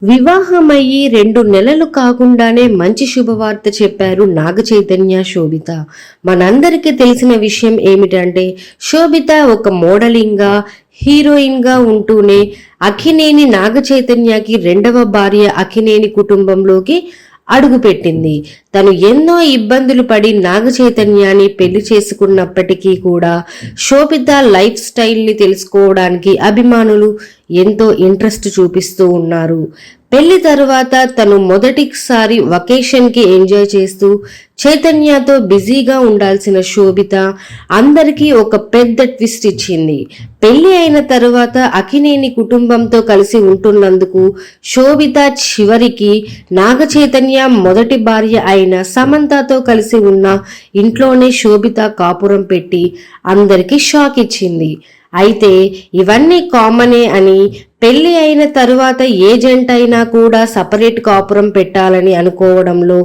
వివాహమయ్యి 2 నెలలు కాకుండానే మంచి శుభవార్త చెప్పారు నాగ చైతన్య, శోభిత. మనందరికీ తెలిసిన విషయం ఏమిటంటే, శోభిత ఒక మోడలింగ్ గా, హీరోయిన్ గా ఉంటూనే అక్కినేని నాగ చైతన్యకి రెండవ భార్య అక్కినేని కుటుంబంలోకి అడుగుపెట్టింది. తను ఎన్నో ఇబ్బందులు పడి నాగ చైతన్యాన్ని పెళ్లి చేసుకున్నప్పటికీ కూడా శోభిత లైఫ్ స్టైల్ ని తెలుసుకోవడానికి అభిమానులు ఎంతో ఇంట్రెస్ట్ చూపిస్తూ ఉన్నారు. పెళ్లి తరువాత తను మొదటిసారి వకేషన్ కి ఎంజాయ్ చేస్తూ చైతన్యతో బిజీగా ఉండాల్సిన శోభిత అందరికీ ఒక పెద్ద ట్విస్ట్ ఇచ్చింది. పెళ్లి అయిన తరువాత అక్కినేని కుటుంబంతో కలిసి ఉంటున్నందుకు శోభిత చివరికి నాగ చైతన్య మొదటి భార్య అయిన సమంతతో కలిసి ఉన్న ఇంట్లోనే శోభిత కాపురం పెట్టి అందరికీ షాక్ ఇచ్చింది. అయితే ఇవన్నీ కామనే అని, పెళ్లి అయిన తరువాత ఏ జంట అయినా కూడా సపరేట్ కాపురం పెట్టాలని అనుకోవడంలో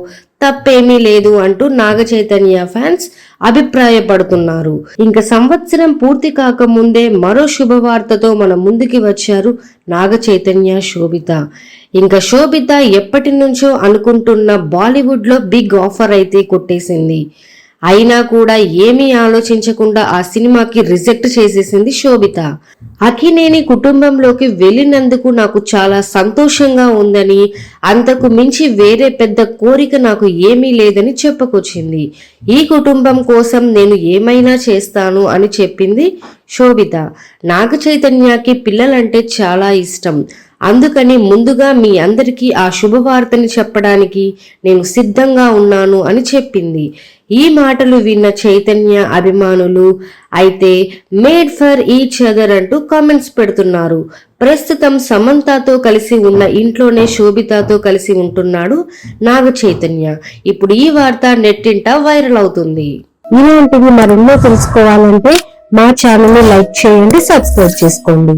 తప్పేమీ లేదు అంటూ నాగ చైతన్య ఫ్యాన్స్ అభిప్రాయపడుతున్నారు. ఇంకా సంవత్సరం పూర్తి కాకముందే మరో శుభవార్తతో మన ముందుకి వచ్చారు నాగ చైతన్య, శోభిత. ఇంకా శోభిత ఎప్పటి నుంచో అనుకుంటున్న బాలీవుడ్ లో బిగ్ ఆఫర్ అయితే కొట్టేసింది. అయినా కూడా ఏమీ ఆలోచించకుండా ఆ సినిమాకి రిజెక్ట్ చేసేసింది శోభిత. అక్కినేని కుటుంబంలోకి వెళ్ళినందుకు నాకు చాలా సంతోషంగా ఉందని, అంతకు మించి వేరే పెద్ద కోరిక నాకు ఏమీ లేదని చెప్పుకొచ్చింది. ఈ కుటుంబం కోసం నేను ఏమైనా చేస్తాను అని చెప్పింది శోభిత. నాగ చైతన్యకి పిల్లలంటే చాలా ఇష్టం. అందుకని ముందుగా మీ అందరికీ ఆ శుభవార్తని చెప్పడానికి నేను సిద్ధంగా ఉన్నాను అని చెప్పింది. ఈ మాటలు విన్న చైతన్య అభిమానులు అయితే మేడ్ ఫర్ ఈచ్ అదర్ అంటూ కామెంట్స్ పెడుతున్నారు. ప్రస్తుతం సమంతతో కలిసి ఉన్న ఇంట్లోనే శోభితతో కలిసి ఉంటున్నాడు నాగ చైతన్య. ఇప్పుడు ఈ వార్త నెట్టింట వైరల్ అవుతుంది. ఇలాంటివి మరెన్నో తెలుసుకోవాలంటే మా ఛానల్ ని లైక్ చేయండి, సబ్స్క్రైబ్ చేసుకోండి.